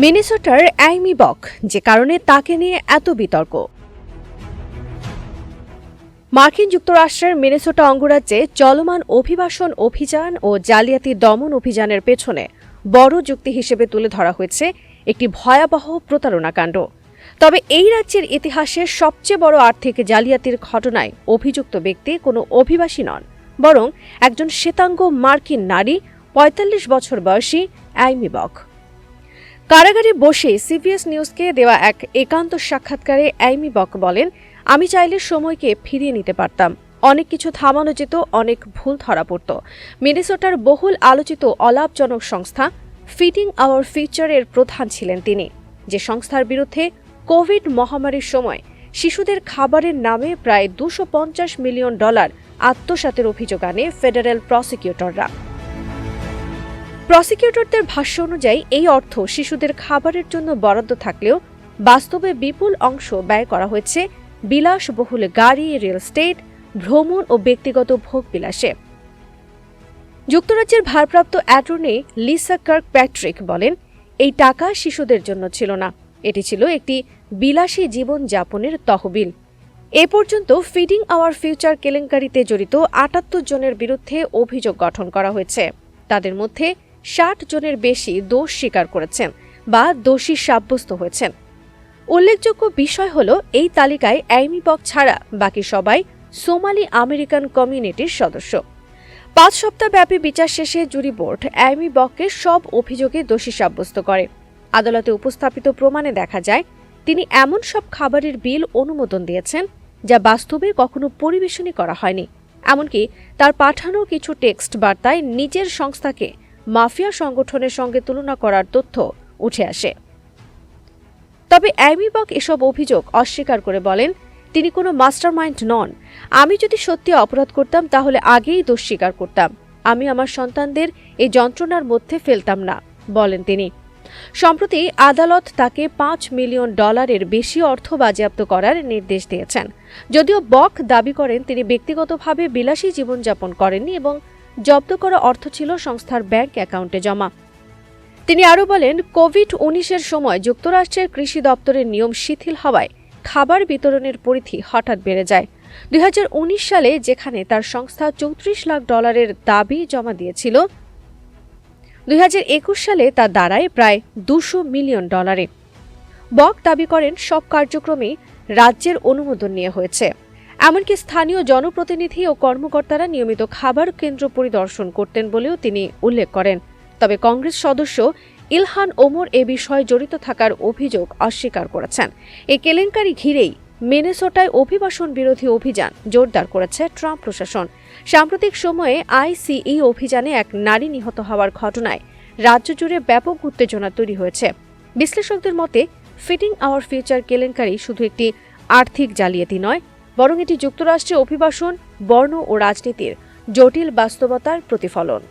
মিনেসোটার অ্যামি বক, যে কারণে তাকে নিয়ে এত বিতর্ক। মার্কিন যুক্তরাষ্ট্রের মিনেসোটা অঙ্গরাজ্যে চলমান অভিবাসন অভিযান ও জালিয়াতি দমন অভিযানের পেছনে বড় যুক্তি হিসেবে তুলে ধরা হয়েছে একটি ভয়াবহ প্রতারণাকাণ্ড। তবে এই রাজ্যের ইতিহাসে সবচেয়ে বড় আর্থিক জালিয়াতির ঘটনায় অভিযুক্ত ব্যক্তি কোনো অভিবাসী নন, বরং একজন শ্বেতাঙ্গ মার্কিন নারী ৪৫ বছর বয়সী অ্যামি বক। কারাগারে বসে সিবিএস নিউজকে দেওয়া এক একান্ত সাক্ষাৎকারে অ্যামি বক বলেন, আমি চাইলে সময়কে ফিরিয়ে নিতে পারতাম, অনেক কিছু থামানো যেত, অনেক ভুল ধরা পড়ত। মিনেসোটার বহুল আলোচিত অলাভজনক সংস্থা ফিডিং আওয়ার ফিউচারের প্রধান ছিলেন তিনি, যে সংস্থার বিরুদ্ধে কোভিড মহামারীর সময় শিশুদের খাবারের নামে প্রায় $250 মিলিয়ন আত্মসাতের অভিযোগ আনে ফেডারেল প্রসিকিউটররা। প্রসিকিউটরদের ভাষ্য অনুযায়ী এই অর্থ শিশুদের খাবারের জন্য বরাদ্দ থাকলেও বাস্তবে বিপুল অংশ ব্যয় করা হয়েছে বিলাসবহুল গাড়ি, রিয়েল এস্টেট, ভ্রমণ ও ব্যক্তিগত ভোগবিলাসে। যুক্তরাজ্যের ভারপ্রাপ্ত অ্যাটর্নি লিসা কার্কপ্যাট্রিক বলেন, এই টাকা শিশুদের জন্য ছিল না, এটি ছিল একটি বিলাসী জীবন যাপনের তহবিল। এ পর্যন্ত ফিডিং আওয়ার ফিউচার কেলেঙ্কারিতে জড়িত ৭৮ জনের বিরুদ্ধে অভিযোগ গঠন করা হয়েছে। তাদের মধ্যে ৬০ জনের বেশি দোষ স্বীকার করেছেন বা দোষী সাব্যস্ত হয়েছেন। উল্লেখযোগ্য বিষয় হল, এই তালিকায় অ্যামি বক ছাড়া বাকি সবাই সোমালি আমেরিকান কমিউনিটির সদস্য। ৫ সপ্তাহব্যাপী বিচার শেষে জুরি বোর্ড অ্যামি বককে সব অভিযোগে দোষী সাব্যস্ত করে। আদালতে উপস্থাপিত প্রমাণে দেখা যায়, তিনি এমন সব খাবারের বিল অনুমোদন দিয়েছেন যা বাস্তবে কখনো পরিবেশনই করা হয়নি। এমনকি তার পাঠানো কিছু টেক্সট বার্তায় নিজের সংস্থাকে মাফিয়া সংগঠনের সঙ্গে তুলনা করার তথ্য উঠে আসে। তবে অ্যামি বক এসব অভিযোগ অস্বীকার করে বলেন, তিনি কোনো মাস্টারমাইন্ড নন। আমি যদি সত্যি অপরাধ করতাম তাহলে আগেই দোষ স্বীকার করতাম। আমি আমার সন্তানদের এই যন্ত্রণার মধ্যে ফেলতাম না, বলেন তিনি। সম্প্রতি আদালত তাকে $5 মিলিয়ন বেশি অর্থ বাজেয়াপ্ত করার নির্দেশ দিয়েছেন। যদিও বক দাবি করেন তিনি ব্যক্তিগতভাবে বিলাসী জীবনযাপন করেননি এবং জব্দ করা অর্থ ছিল সংস্থার ব্যাংক অ্যাকাউন্টে জমা। তিনি আরও বলেন, কোভিড-19 সময় যুক্তরাষ্ট্রের কৃষি দপ্তরের নিয়ম শিথিল হওয়ায় খাবার বিতরণের পরিধি হঠাৎ বেড়ে যায়। ২০১৯ সালে যেখানে তার সংস্থা $34 লাখ দাবি জমা দিয়েছিল, ২০২১ সালে তা দাঁড়ায় প্রায় $200 মিলিয়ন। বক দাবি করেন সব কার্যক্রমেই রাজ্যের অনুমোদন নিয়ে হয়েছে। এমনকি স্থানীয় জনপ্রতিনিধি ও কর্মকর্তারা নিয়মিত খাবার কেন্দ্র পরিদর্শন করতেন বলেও তিনি উল্লেখ করেন। তবে কংগ্রেস সদস্য ইলহান ওমর এ বিষয়ে জড়িত থাকার অভিযোগ অস্বীকার করেছেন। এই কেলেঙ্কারি ঘিরেই মিনেসোটায় অভিবাসন বিরোধী অভিযান জোরদার করেছে ট্রাম্প প্রশাসন। সাম্প্রতিক সময়ে আইসিই অভিযানে এক নারী নিহত হওয়ার ঘটনায় রাজ্য জুড়ে ব্যাপক উত্তেজনা তৈরি হয়েছে। বিশ্লেষকদের মতে, ফিডিং আওয়ার ফিউচার কেলেঙ্কারি শুধু একটি আর্থিক জালিয়াতি নয়, বরং এটি যুক্তরাষ্ট্রে অভিবাসন, বর্ণ ও রাজনীতির জটিল বাস্তবতার প্রতিফলন।